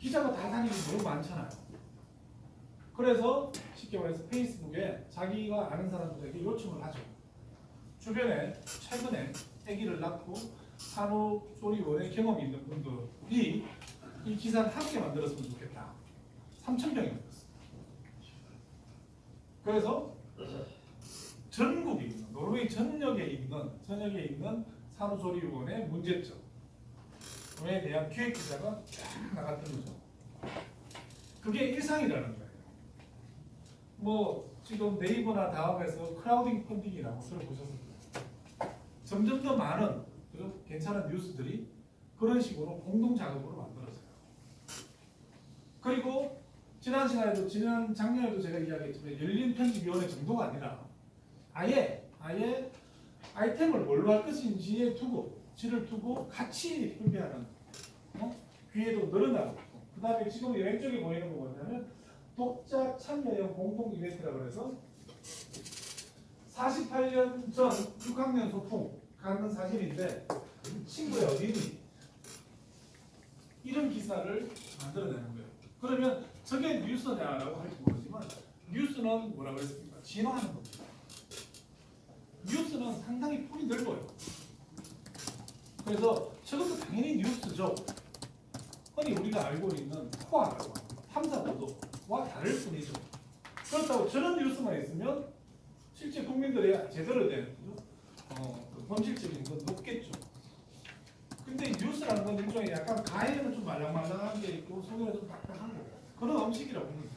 기자가 다 다니는 게 너무 많잖아요. 그래서 쉽게 말해서 페이스북에 자기가 아는 사람들에게 요청을 하죠. 주변에 최근에 아기를 낳고 산후조리원의 경험이 있는 분들이 이 기사를 함께 만들었으면 좋겠다. 3,000명이 만들었어요. 그래서 전국에 있는 노르웨이 전역에 있는 산후조리원의 문제점에 대한 기획 기사가 쫙 나갔던 거죠. 그게 일상이라는 거예요. 뭐 지금 네이버나 다음에서 크라우딩 펀딩이라고 들어보셨을 거예요. 점점 더 많은 괜찮은 뉴스들이 그런 식으로 공동 작업으로 만들어져요. 그리고 지난 작년에도 제가 이야기했지만 열린 편집위원회 정도가 아니라 아예 아이템을 뭘로 할 것인지에 지를 두고 같이 협의하는 기회도 늘어나고 있고, 그 다음에 지금 왼쪽에 보이는 거 뭐냐면 독자 참여형 공동 이벤트라고 해서 48년 전 6학년 소풍 가는 사진인데 친구의 어린이 이런 기사를 만들어내는 거예요. 그러면 저게 뉴스냐라고 할지 모르지만 뉴스는 뭐라고 했습니까? 진화하는 겁니다. 뉴스는 상당히 폭이 넓어요. 그래서 저것도 당연히 뉴스죠. 흔히 우리가 알고 있는 코아라고 합니다. 탐사 보도와 다를 뿐이죠. 그렇다고 저런 뉴스만 있으면 실제 국민들이 제대로 된 본질적인 건 높겠죠. 근데 뉴스라는 건 일종의 약간 가에는 좀 말랑말랑한 게 있고 속에는 좀 딱딱한 거 그런 음식이라고 봅니다.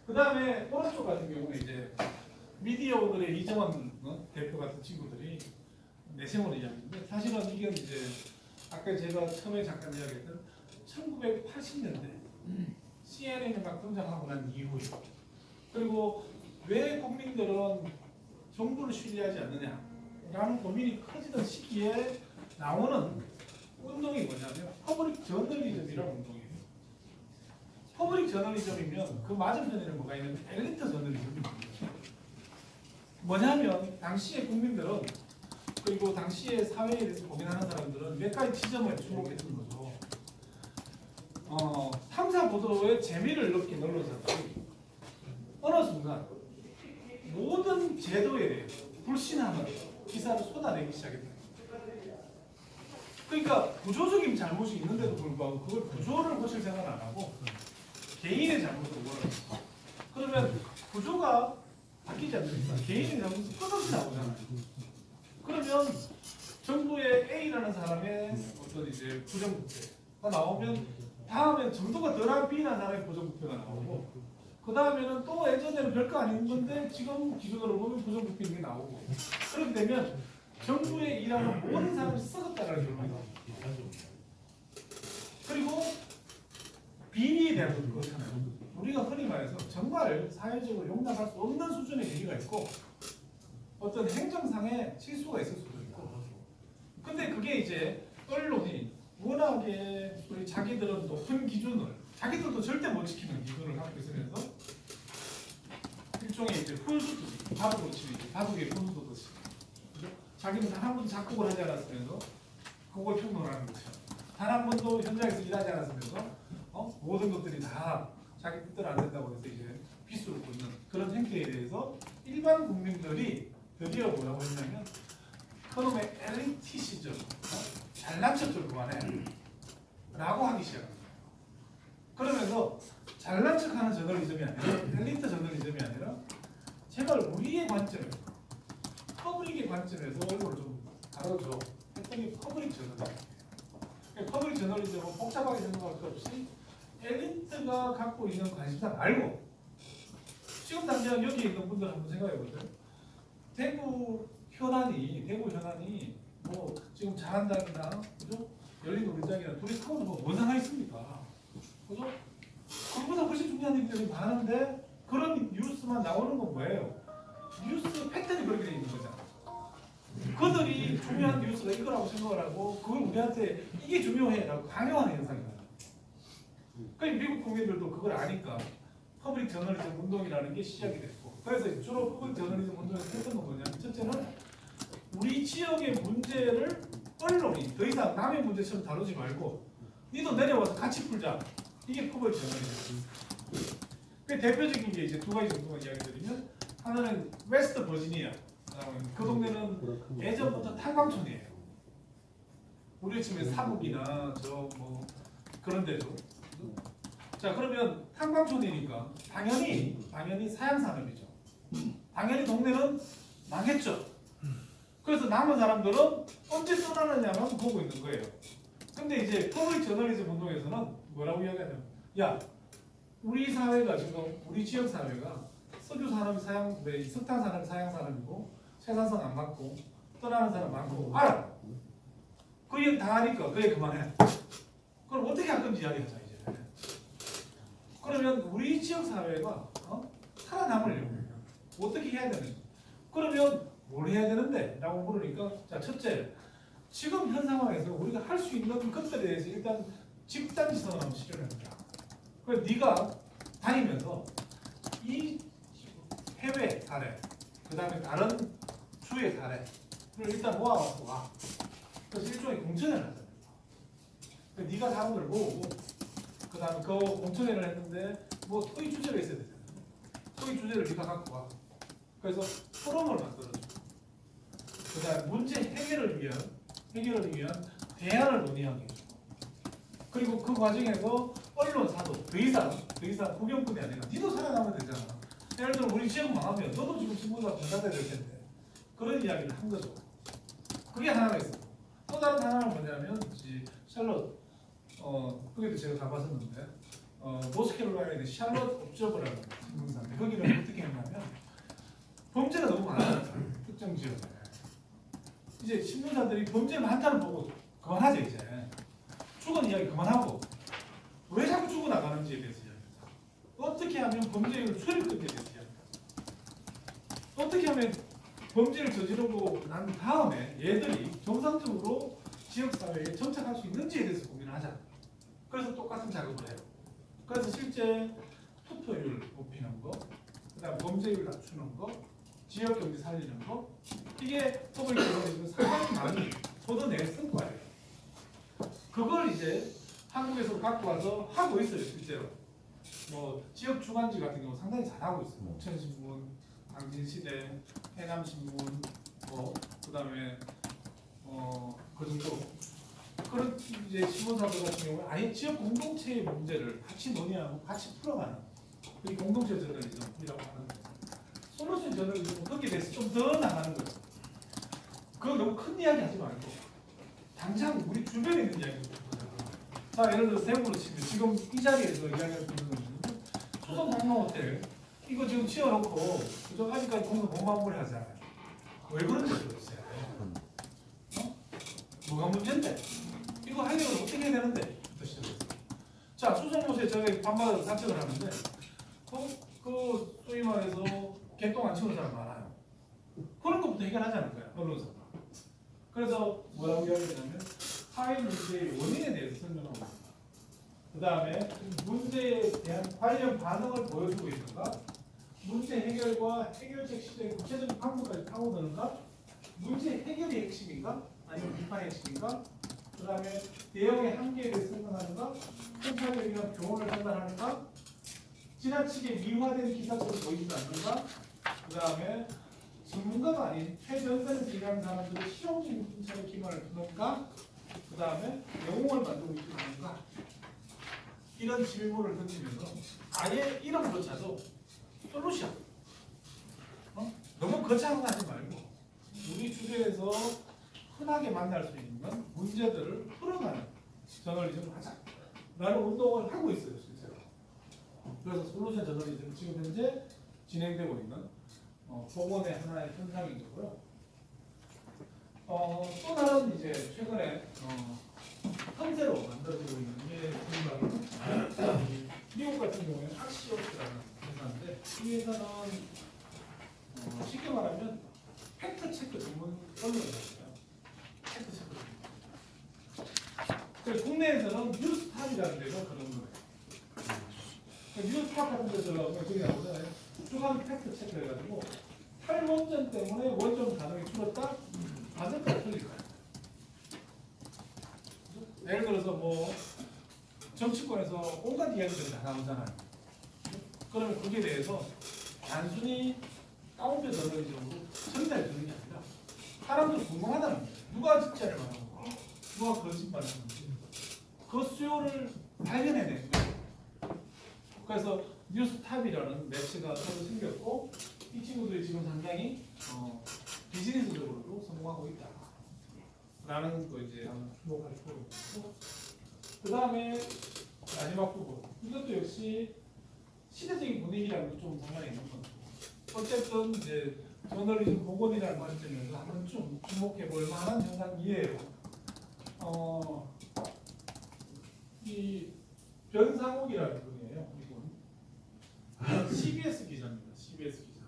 그 다음에 오른쪽 같은 경우는 이제 미디어오늘의 이정원 대표 같은 친구들이 내세우는 이야기인데 사실은 이건 이제 아까 제가 처음에 잠깐 이야기했던 1980년대 CNN이 막 등장하고 난 이후에 그리고 왜 국민들은 정부를 신뢰하지 않느냐라는 고민이 커지던 시기에 나오는 운동이 뭐냐면 퍼블릭 저널리즘이라는 운동이에요. 퍼블릭 저널리즘이면 그 맞은편에는 뭐가 있는데 엘리트 저널리즘입니다. 뭐냐면 당시의 국민들은 그리고 당시의 사회에 대해서 고민하는 사람들은 몇 가지 지점을 주목했던 거죠. 탐사 보도의 재미를 넣기 눌러서지 어느 순간 모든 제도에 대해서 불신하는 기사를 쏟아내기 시작했다. 그러니까 구조적인 잘못이 있는데도 불구하고 그걸 구조를 고칠 생각을 안 하고 개인의 잘못을 원하는. 그러면 구조가 바뀌지 않습니까? 개인의 잘못은 끝없이 나오잖아요. 그러면 정부의 A라는 사람의 어떤 이제 부정부패가 나오면 다음엔 정도가 덜한 B라는 사람의 부정부패가 나오고 그 다음에는 또 예전에는 별거 아닌 건데 지금 기준으로 보면 부정부패인 게 나오고 그렇게 되면 정부에 일하는 모든 사람이 썩었다는 결론이 나옵니다. 그리고 비리에 대한 것도 그렇잖아요. 우리가 흔히 말해서 정말 사회적으로 용납할 수 없는 수준의 비리가 있고 어떤 행정상의 실수가 있을 수도 있고 근데 그게 이제 언론이 워낙에 우리 자기들은 높은 기준을 자기들도 절대 못 지키는 기준을 갖고 있으면서 일종의 이제 훈수듯이 바둑으로 치는 바둑의 훈수듯이 자기는 단 한 번도 작곡을 하지 않았으면서 그걸 평론하는 거죠. 단 한 번도 현장에서 일하지 않았으면서 모든 것들이 다 자기 뜻대로 안 된다고 해서 이제 비수를 꽂는 그런 행태에 대해서 일반 국민들이 드디어 뭐라고 했냐면 그놈의 엘리티시즘 잘난 척 좀 그만해 라고 하기 시작합니다. 그러면서 잘난 척하는 저널리즘이 아니라 엘리트 저널리즘이 아니라 제발 우리의 관점에서 퍼블릭의 관점에서 얼굴을 좀 다뤄줘 했더니 퍼블릭 저널리즘. 퍼블릭 저널리즘은 복잡하게 생각할 것 없이 엘리트가 갖고 있는 관심사 말고 지금 당장 여기 있는 분들 한번 생각해 보세요. 대구 현안이 뭐 지금 잘한다거나 그죠? 열린우리당이나 둘이 싸우는 거 뭔 상관 있습니까? 그죠? 그보다 훨씬 중요한 일들이 많은데 그런 뉴스만 나오는 건 뭐예요? 뉴스 패턴이 그렇게 돼 있는 거잖아. 그들이 중요한 뉴스가 이거라고 생각을 하고 그걸 우리한테 이게 중요해라고 강요하는 현상이에요. 그러니까 미국 국민들도 그걸 아니까 퍼블릭 저널리즘 운동이라는 게 시작이 됐고 그래서 주로 퍼블릭 저널리즘 운동에서 했던 건 뭐냐면 첫째는 우리 지역의 문제를 언론이 더 이상 남의 문제처럼 다루지 말고 니도 내려와서 같이 풀자. 이게 퍼블릭 저널리즘. 그 대표적인 게 이제 두 가지 정도만 이야기드리면 하나는 웨스트 버지니아. 그 동네는 예전부터 탄광촌이에요. 우리 집에 사북이나 저 뭐 그런 데도. 자 그러면 탄광촌이니까 당연히 사양산업이죠. 당연히 동네는 망했죠. 그래서 남은 사람들은 언제 떠나느냐만 보고 있는 거예요. 근데 이제 퍼블릭 저널리즘 운동에서는 뭐라고 이야기하냐면 야 우리 사회가 지금 우리 지역 사회가 석유 산업 석탄 산업 사양 산업이고 생산성 안 맞고 떠나는 사람 많고 알아. 그 얘기 다 하니까 그래 그만해. 그럼 어떻게 할 건지 이야기하자 이제. 그러면 우리 지역 사회가 살아남으려면 어떻게 해야 되는지. 그러면 뭘 해야 되는데? 라고 물으니까 자 첫째 지금 현 상황에서 우리가 할 수 있는 것들에 대해서 일단 집단 지성을 한번 실현해보자. 그래서 네가 다니면서 이 해외 사례 그 다음에 다른 주의 사례를 일단 모아갖고 와. 그래서 일종의 공청회를 하잖아. 네가 사람들을 모으고 그 다음에 그 공청회를 했는데 뭐 토의 주제가 있어야 되잖아. 토의 주제를 네가 갖고 와. 그래서 포럼을 만들어주고 그 다음에 문제 해결을 위한 대안을 논의하게 해주고 그리고 그 과정에서 언론사도 더 이상 구경꾼이 아니라 니도 살아나면 되잖아. 예를 들어 우리 지역 망하면 너도 지금 신문사 분산돼야 될 텐데 그런 이야기를 한 거죠. 그게 하나가 있어. 또 다른 하나는 뭐냐면 샬롯 거기도 제가 가봤었는데 노스캐롤라이나의 샬롯 옵저버라는 신문사인데 거기는 어떻게 했냐면 범죄가 너무 많아요. 특정 지역에 이제 신문사들이 범죄 많다는 보고 그만하자 이제 죽은 이야기 그만하고 왜 자꾸 죽어나가는지에 대해서 이야기합니다. 어떻게 하면 범죄율 수를 끊게 대해서 이야기합니다. 어떻게 하면 범죄를 저지르고 난 다음에 얘들이 정상적으로 지역사회에 정착할 수 있는지에 대해서 고민을 하자. 그래서 똑같은 작업을 해요. 그래서 실제 투표율 높이는 거, 그 다음 범죄율 낮추는 거, 지역경제 살리는 거 이게 퍼블릭 저널리즘은 상당히 많이 쏟아낼 성과예요. 그걸 이제 한국에서 갖고 와서 하고 있어요. 실제로 뭐 지역 주간지 같은 경우 상당히 잘하고 있어요. 옥천신문, 당진시대, 해남신문 뭐 그다음에 그 정도 그런 이제 신문사들 같은 경우에 아예 지역 공동체의 문제를 같이 논의하고 같이 풀어가는 이 공동체 저널리즘이라고 하는 거예요. 솔루션 저널리즘은 거기에 대해서 좀 더 나가는 거예요. 그거 너무 큰 이야기 하지 말고 당장 우리 주변에 있는 이야기부터 보자. 자 예를 들어 세부로 치면 지금 이 자리에서 이야기할 수 있는 거는 수성 공동호텔 이거 지금 치워놓고 그저 아직까지 공사 못 마무리하잖아요. 왜 그런지 모르겠어요. 뭐가 문제인데? 이거 하려면 어떻게 해야 되는데? 자 수성못에 저희 밤마다 산책을 하는데 그 소위 말해서 개똥 안 치우는 사람 많아요. 그런 것부터 해결하자는 거야 언론사가. 그래서 뭐라고 이야기하냐면 사회 문제의 원인에 대해서 설명하고 있습니다. 그 다음에 문제에 대한 관련 반응을 보여주고 있는가, 문제 해결과 해결책 시대의 구체적인 방법까지 파고드는가, 문제 해결이 핵심인가, 아니면 비판이 핵심인가, 그 다음에 대응의 한계에 대해 설명하는가, 통찰에 위한 교훈을 전달하는가, 지나치게 미화된 기사들을 보이지 않는가, 그 다음에 전문가가 아닌 최전선에서 일하는 사람들의 실용적인 분석의 기반을 두는가, 그 다음에 영웅을 만들고 있지 않는가, 이런 질문을 던지면서 아예 이름조차도 솔루션, 너무 거창하게 하지 말고 우리 주변에서 흔하게 만날 수 있는 문제들을 풀어가는 저널리즘을 하자 라는 운동을 하고 있어요 실제로. 그래서 솔루션 저널리즘 지금 현재 진행되고 있는 복원의 하나의 현상인 거고요. 또 다른 이제 최근에 틈새로 만들어지고 있는 게 미국 같은 경우에 악시오스라는 회사인데 이 회사는 쉽게 말하면 팩트 체크 전문 언론이었어요. 팩트 체크 전문. 그래서 국내에서는 뉴스탑이라는 데가 그런 거예요. 뉴스탑 같은 데서 그게 나오잖아요. 주간 팩트 체크를 해가지고 탈원전 때문에 원전 가동이 줄었다? 맞을까요? 틀릴까요? 예를 들어서 뭐 정치권에서 온갖 이야기들이 다 나오잖아요. 그러면 거기에 대해서 단순히 다운표 저널리즘으로 전달 되는 게 아니라 사람들 궁금하다는 거예요. 누가 진짜를 말하는 거, 누가 거짓말을 하는 건지 그 수요를 발견해내는 거예요. 그래서 뉴스탑이라는 매체가 새로 생겼고 이 친구들이 지금 상당히 비즈니스적으로도 성공하고 있다. 라는 거 이제 한번 주목할 필요가 있고 그 다음에 마지막 부분 이것도 역시 시대적인 분위기랑도 좀 상관이 있는 것 같아요. 어쨌든 이제 저널리즘 복원이라는 관점에서 한번 좀 주목해 볼 만한 현상이에요. 이 변상욱이라는 분이에요. 이분 CBS 기자입니다. CBS 기자.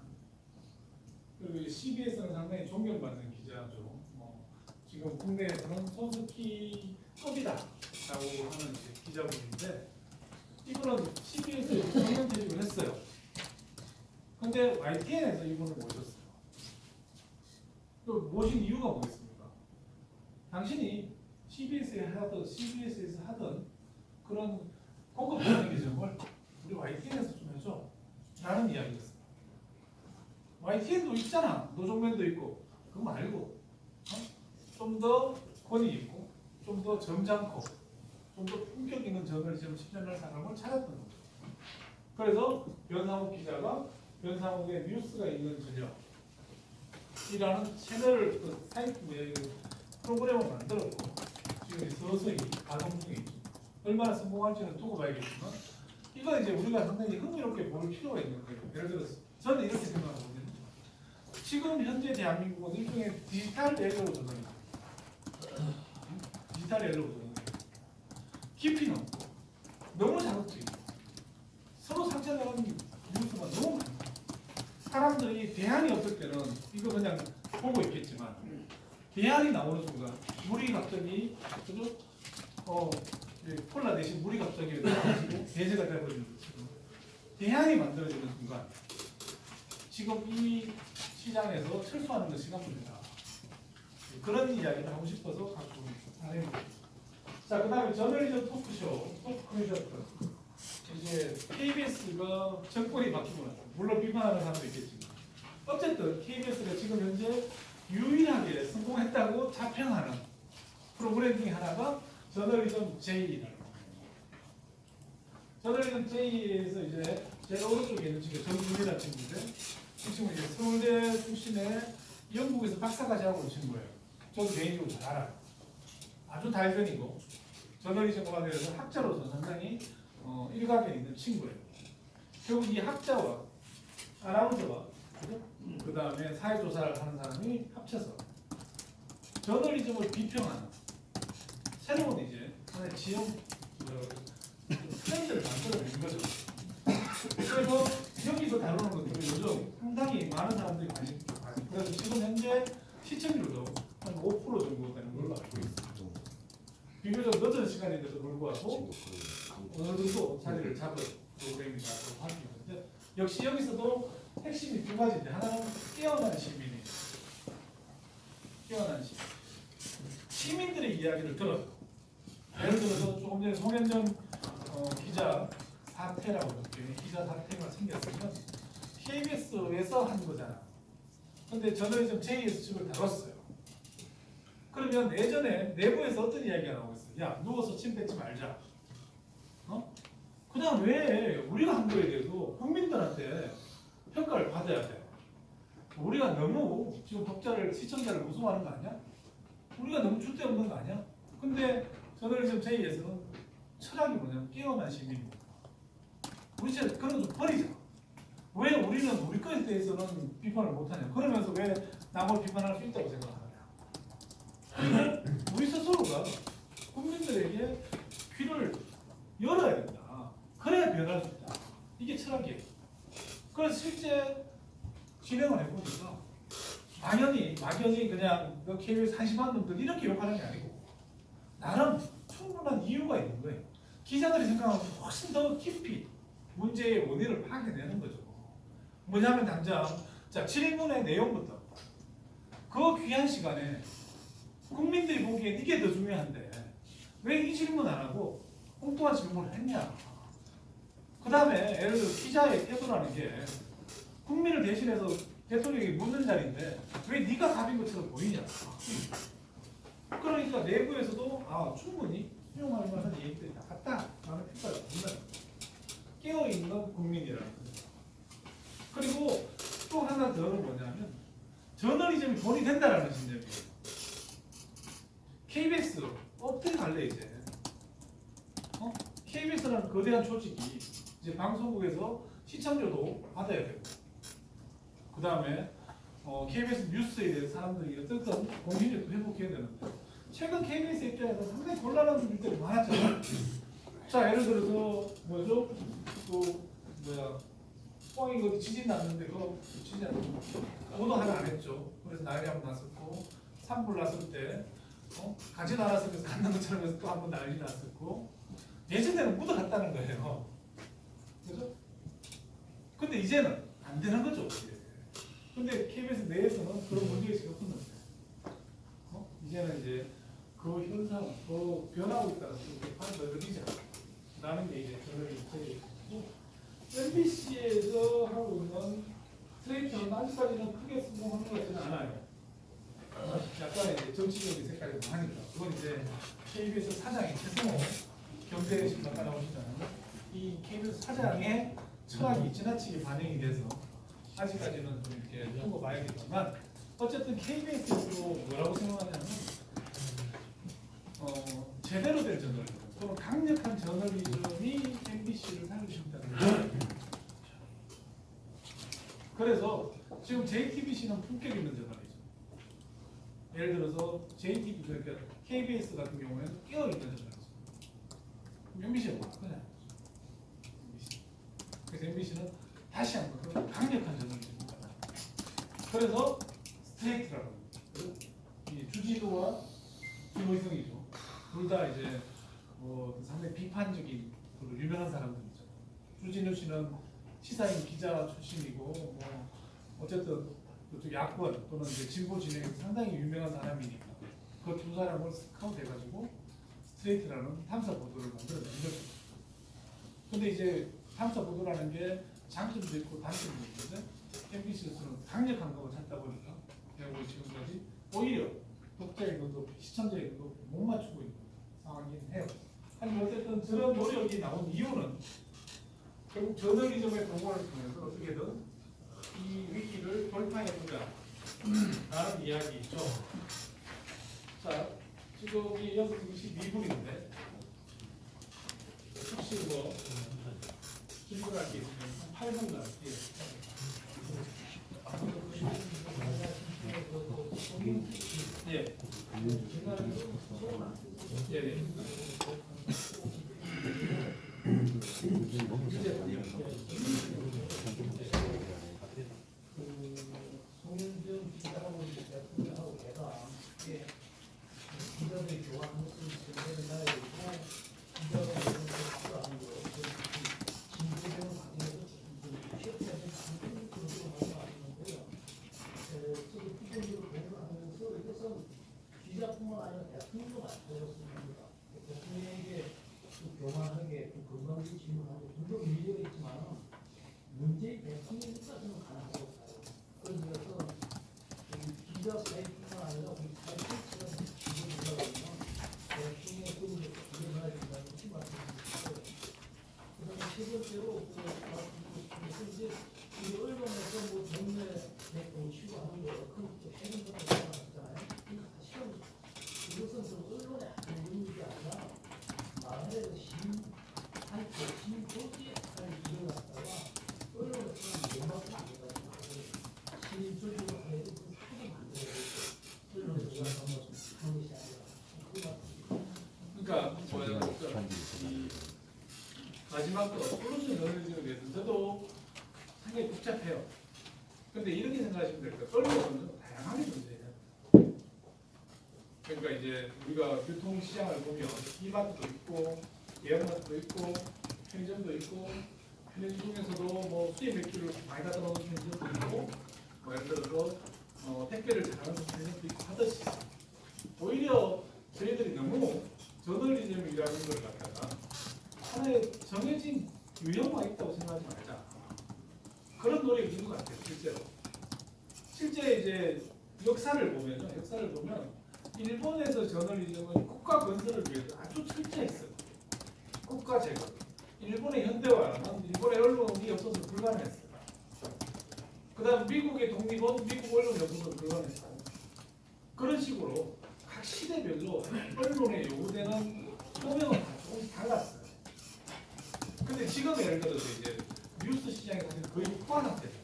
그리고 CBS는 상당히 존경받는 기자죠. 지금 국내에서는 손석희급이다라고 하는 기자분인데 이분은 CBS에 6년 퇴직을 했어요. 근데 YTN에서 이분을 모셨어요. 또 모신 이유가 뭐겠습니까? 당신이 CBS에서 하던 그런 고급 분위기점을 우리 YTN에서 좀 해줘 라는 이야기였어요. YTN도 있잖아. 노종면도 있고 그거 말고 좀 더 권위 있고 좀 더 점잖고 좀 더 품격 있는 저널리즘을 실현할 사람을 찾았던 거죠. 그래서 변상욱 기자가 변상욱의 뉴스가 있는 저녁이라는 채널 사이트 프로그램을 만들었고 지금 서서히 가동 중에 있죠. 얼마나 성공할지는 두고 봐야겠지만 이건 이제 우리가 상당히 흥미롭게 볼 필요가 있는 거예요. 예를 들어서 저는 이렇게 생각하거든요. 지금 현재 대한민국은 일종의 디지털 rel로 조정입니다. 디지털 rel로 조정. 깊이는 없고 너무 자극적이고 서로 상처나는 뉴스가 너무 많아요. 사람들이 대안이 없을 때는 이거 그냥 보고 있겠지만 대안이 나오는 순간 물이 갑자기 그죠? 콜라 대신 물이 갑자기 나와지고 대세가 되어버리는 것처럼 대안이 만들어지는 순간 지금 이 시장에서 철수하는 것이 시간입니다. 그런 이야기를 하고 싶어서 갖고 하는 거예요. 자, 그 다음에 저널리즘 토크쇼, 토크 콘서트. 이제 KBS가 정권이 바뀌고 나서 물론 비판하는 사람도 있겠지만 어쨌든 KBS가 지금 현재 유일하게 성공했다고 자평하는 프로그램 중에 하나가 저널리즘 J라는 거예요. 저널리즘 J에서 이제 제가 오른쪽에 있는 친구 정준이라는 친구인데 이 친구 이제 서울대 출신의 영국에서 박사까지 하고 온 친구예요. 저도 개인적으로 잘 알아요. 아주 달변이고 저널리즘에 대해서 학자로서 상당히 일각에 있는 친구예요. 결국 이 학자와 아나운서와 그 다음에 사회조사를 하는 사람이 합쳐서 저널리즘을 비평하는 새로운 이제 하나의 지형 트렌드를 만들어내는 거죠. 그래서 여기서 다루는 것들은 요즘 상당히 많은 사람들이 관심 있고 그래서 지금 현재 시청률도 한 5% 정도 되는 걸로 알고 있습니다. 비교적 늦은 시간인데도 불구하고 어느 정도 자리를 잡은 프로그램이라고 할 수 있는데 역시 여기서도 핵심이 두 가지인데 하나는 깨어난 시민이에요. 깨어난 시민. 시민들의 이야기를 들어요. 예를 들어서 조금 전에 송현정 기자 사태라고 기자 사태가 생겼으면 KBS에서 한 거잖아. 근데 저널리즘 J에서 측을 다뤘어요. 그러면 예전에 내부에서 어떤 이야기가 나오고 있어요? 야, 누워서 침 뱉지 말자. 그냥 왜 우리가 한 거에 대해서 국민들한테 평가를 받아야 돼? 우리가 너무 지금 독자를, 시청자를 무서워하는 거 아니야? 우리가 너무 줏대없는 거 아니야? 근데 저널리즘 J에서는 철학이 뭐냐면 깨어난 시민입니다. 우리 진짜 그런 거 좀 버리자. 왜 우리는 우리 것에 대해서는 비판을 못하냐? 그러면서 왜 남을 비판할 수 있다고 생각하냐? 우리 스스로가 국민들에게 귀를 열어야 된다. 그래야 변할 수 있다. 이게 철학이에요. 그래서 실제 진행을 해보니까 막연히 그냥 KBS 한심한 놈들 이렇게 욕하는 게 아니고 나름 충분한 이유가 있는 거예요. 기자들이 생각하면 훨씬 더 깊이 문제의 원인을 파악해내는 거죠. 뭐냐면 당장 자 질문의 내용부터 그 귀한 시간에 국민들이 보기엔 이게 더 중요한데 왜 이 질문 안 하고 엉뚱한 질문을 했냐. 그 다음에 예를 들어 기자의 태도라는 게 국민을 대신해서 대통령이 묻는 자리인데 왜 네가 답인 것처럼 보이냐. 그러니까 내부에서도 충분히 수용할 만한 얘기들이 나갔다 라는 평가를 받는 깨어있는 국민이라는 거죠. 그리고 또 하나 더는 뭐냐면 저널리즘이 돈이 된다라는 신념이에요. KBS 어떻게 갈래 이제? KBS라는 거대한 조직이 이제 방송국에서 시청료도 받아야 되고, 그 다음에 KBS 뉴스에 대해 사람들이 어떤 공신력도 회복해야 되는데 최근 KBS 입장에서 상당히 곤란한 일들이 많았잖아요. 자 예를 들어서 뭐죠? 뻥이 어디 지진 났는데 그거 지진 오도 하나 안 했죠. 그래서 난리 한번 났었고, 산불 났을 때 가지 않았으면서 갖는 것처럼 해서 또 한 번 난리 났었고, 예전에는 묻어갔다는 거예요. 그죠? 근데 이제는 안 되는 거죠. 근데 KBS 내에서는 그런 문제의식이 없었는데 이제는 이제 그 현상은 더 변하고 있다는 판단을 내리자 라는 게 이제 저는 MBC에서 하고 있는 트레이터는 아직까지는 크게 성공한 것 같지는 않아요. 약간의 이제 정치적인 색깔이 많으니까. 그건 이제 KBS 사장이 최승호 경제신 아까 나오시잖아요. 이 KBS 사장의 철학이 지나치게 반영이 돼서 아직까지는 좀 이렇게 두고 봐야겠지만, 어쨌든 KBS에서 뭐라고 생각하냐면 제대로 된 저널리즘 또는 강력한 저널리즘이 MBC를 살려주신다는 거예요. 그래서 지금 JTBC는 품격 있는 저널리즘, 예를 들어서 JTB 그러니까 KBS 같은 경우에는 깨어 있는 저널리즘, MBC가 뭐야? 그냥 MBC. 그래서 MBC는 다시 한번 강력한 저널리즘입니다. 그래서 스트레이트라고 이 주진우와 김호성이죠. 둘 다 이제 상당히 비판적인 유명한 사람들이죠. 주진우 씨는 시사인 기자 출신이고 어쨌든 그쪽 야권 또는 이제 진보 진영에서 상당히 유명한 사람이니까 그 두 사람을 스카우트 해가지고 스트레이트라는 탐사 보도를 만들어낸 거죠. 근데 이제 탐사 보도라는 게 장점도 있고 단점도 있는데 MBC에서는 강력한 것을 찾다 보니까 우리 지금까지 오히려 독자의 것도 시청자의 것도 못 맞추고 있는 상황이긴 해요. 하지만 어쨌든 저런 노력이 나온 이유는 결국 저널리즘의 동원을 통해서 어떻게든 이 위기를 돌파해보자 라는 이야기죠. 자, 지금 이 6시 12분인데 혹시 질문할 게 있으면 한 8분 갈게요. 예. 예. 송윤정 기자하고 대통령하고 내가 기자들 교환하는 것을 나야 되고 기자가 이런 것을 하는 거 진보되는 과정에서 취업자들 당연히 그런 거 하는데요. 저도 기본적으로 공부를 하면서 이것은 기자뿐만 아니라 대통령도 마찬가지였습니다. 대통령에게 교만하게 건강하게 질문하고 물론 일리가 있지만 문제의 대통령까지는 가능하고 그래서 기자 사이트뿐만 아니라 우리 사이트처럼 기존 올라가면 대통령의 꿈을 이뤄나야 된다는 것이 말씀드렸고요. 그다음에 세 번째로 이제 우리 언론에서 동네 대통령 치고 하는 거 그것도 해는 것도 생각하잖아요. 그러니까 사실은 이것은 언론의 한 일이 아니라 나라의 신조지의 역할을 이어갔다가 언론에서는 연합을 안 해가지고 신조직으로 해도 그 사기 만들어야 되고 언론에서 하는 것이 아니라 그러니까 이 마지막으로 솔루션 저널리즘에 대해서 저도 상당히 복잡해요. 근데 이렇게 생각하시면 될 거예요. 언론은 다양하게 존재해요. 그러니까 이제 우리가 교통시장을 보면 이마트도 있고 예약마트도 있고 편의점도 있고 편의점 중에서도 수입 맥주를 많이 갖다 놓은 편의점도 있고 예를 들어서 택배를 잘하는 편의점도 있고 하듯이 오히려 저희들이 너무 저널리즘이라는 걸 갖다가 하나의 정해진 유형만 있다고 생각하지 말자. 그런 노력이 있는 것 같아요, 실제로. 실제 이제 역사를 보면 일본에서 저널리즘은 국가 건설을 위해서 아주 철저했어요. 국가 제거. 일본의 현대화는 일본의 언론이 없어서 불가능했어요. 그다음 미국의 독립은 미국 언론이 없어서 불가능했어요. 그런 식으로 각 시대별로 언론에 요구되는 소명은 다 조금씩 달랐어요. 근데 지금 예를 들어서 이제 뉴스 시장이 사실 거의 포화 상태죠.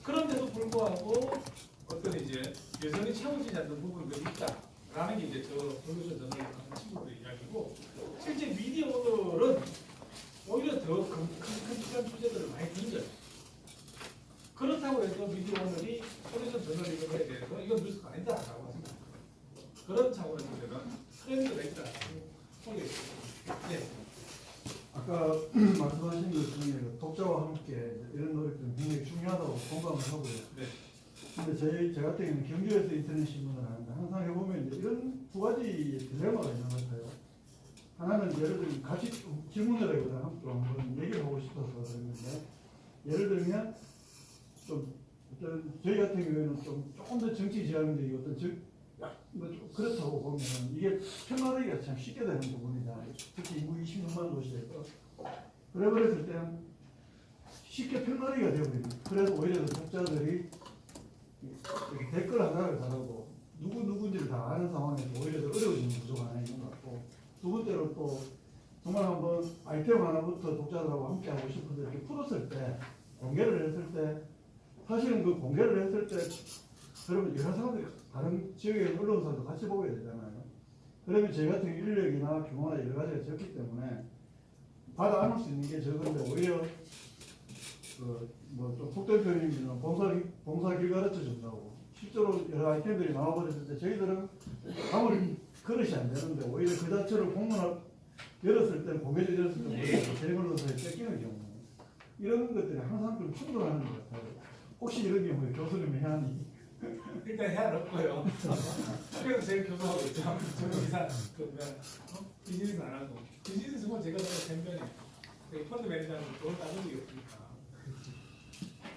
그런데도 불구하고 어떤 이제 여전히 채워지지 않는 부분들이 있다라는 게 이제 저 솔루션 저널 하는 친구들 이야기고, 실제 미디어들은 오히려 더 큰 주제들을 많이 던져요. 그렇다고 해서 미디어들이 솔루션 저널리즘에 대해서 이건 뉴스가 아니다라고 생각합니다. 그런 차원에서 제가 트렌드가 있다라고 소개했습니다. 네. 아까 말씀하신 것 중에 독자와 함께 이런 노력들은 굉장히 중요하다고 공감을 하고요. 네. 근데 제 같은 경우는 경주에서 인터넷 신문을 하는데 항상 해보면 이제 이런 두 가지 딜레마가 있는 것 같아요. 하나는 예를 들면 같이 질문을 한번 얘기를 하고 싶어서 그랬는데, 예를 들면 좀 어떤 저희 같은 경우에는 조금 더 정치 지향적이고 어떤 뭐좀 그렇다고 보면 이게 평가하기가 참 쉽게 되는 부분이다. 특히 인구 26만 도시에서 그래버렸을 때는 쉽게 평가하기가 되어버립니다. 그래서 오히려 독자들이 이렇게 댓글 하나를 달아도 누군지를 다 아는 상황에서 오히려 더 어려워지는 구조가 하나 있는 것 같고, 두 번째로 또 정말 한번 아이템 하나부터 독자들하고 함께 하고 싶어서 이렇게 풀었을 때, 공개를 했을 때, 사실은 그 공개를 했을 때 그러면 여러 사람들이 다른 지역의 언론사도 같이 보게 되잖아요. 그러면 저희 같은 인력이나 규모나 여러 가지가 적기 때문에 받아 안을 수 있는 게 적은데, 오히려 뭐좀 속된 표현이면 봉사길 가르쳐 준다고 실제로 여러 아이템들이 나와버렸을 때 저희들은 아무리 그릇이 안 되는데 오히려 그 자체를 공문을 열었을 때 공개적 열었을 때 저희 언론사에 뺏기는 경우, 이런 것들이 항상 좀 충돌하는 것 같아요. 혹시 이런 경우에 교수님의 해안이 일단 해야 없고요. 그래서 제가 교수하고 있죠. 저는 이사 비즈니스 안 하고, 비즈니스 정말 제가 너무 뱀변이에요. 펀드 매니저한테 돈을 따는 적이 없으니까.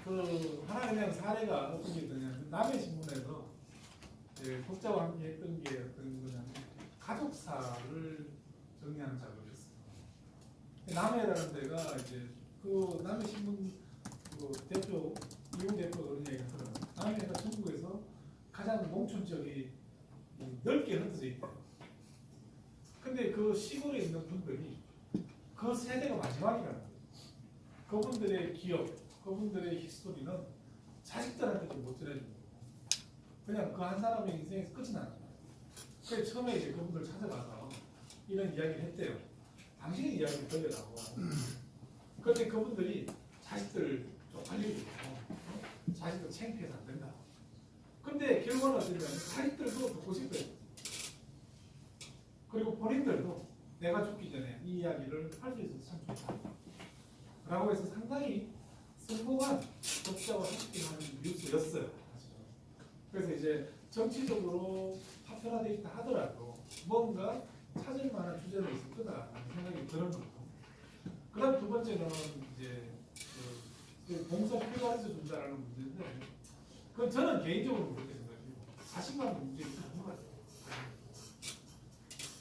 그 하나 그냥 사례가 어떤 게 있냐면, 남의 신문에서 독자와 함께 했던 게 어떤 거냐면 가족사를 정리하는 작업을 했어요. 남해라는 데가 이제 그 남해 신문 그 대표 이용 대표 그런 얘기가 들어요. 남해가 중국에서 가장 농촌 지역이 넓게 흩어져 있대요. 근데 그 시골에 있는 분들이 그 세대가 마지막이라는 거예요. 그분들의 기억, 그분들의 히스토리는 자식들한테도 못 전해주는 거예요. 그냥 그 한 사람의 인생에서 끝이 나는 거예요. 그래서 처음에 이제 그분들 찾아가서 이런 이야기를 했대요. 당신의 이야기를 들려라고. 그런데 그분들이 자식들 쪽팔리고 자식들 창피해서 안 된다. 근데 결과는 어쩌면 자식들도 듣고 싶어요. 그리고 본인들도 내가 죽기 전에 이 이야기를 할 수 있어서 참 좋다. 라고 해서 상당히 성공한 독자와 함께하는 뉴스였어요. 사실은. 그래서 이제 정치적으로 파편화되어 있다 하더라도 뭔가 찾을 만한 주제로 있을 거다라는 생각이 드는 거고. 그 다음 두 번째는 이제 그 봉사 필요해서 준다라는 문제인데, 그건 저는 개인적으로 그렇게 생각해요. 자신감 문제가 있는 것 같아요.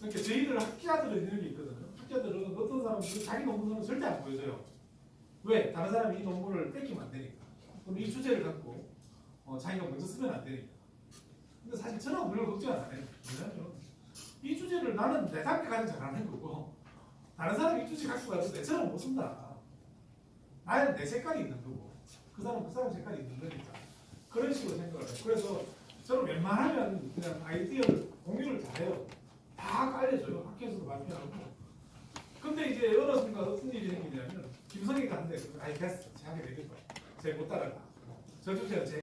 그러니까 저희들 학자들은 이런 게 있거든요. 학자들은 어떤 사람들은 자기 논문을 절대 안 보여줘요. 왜? 다른 사람이 이 논문을 뺏기면 안 되니까. 그럼 이 주제를 갖고 자기가 먼저 쓰면 안 되니까. 근데 사실 저는 그걸 걱정 안 해요. 왜냐하면 이 주제를 나는 내 단계까지 잘하는 거고, 다른 사람이 이 주제 갖고 가서 내처럼 못 쓴다. 나는 내 색깔이 있는 거고, 그 사람 색깔이 있는 거니까. 그런 식으로 생각을 해요. 그래서 저는 웬만하면 그냥 아이디어를 공유를 잘해요. 다 알려줘요. 학교에서도 발표하고. 근데 이제 어느 순간 어떤 일이 생기냐면, 김성희가 한대, 아이 됐어. 제 하게 되겠다. 제가 못 따라가. 저 주제는 제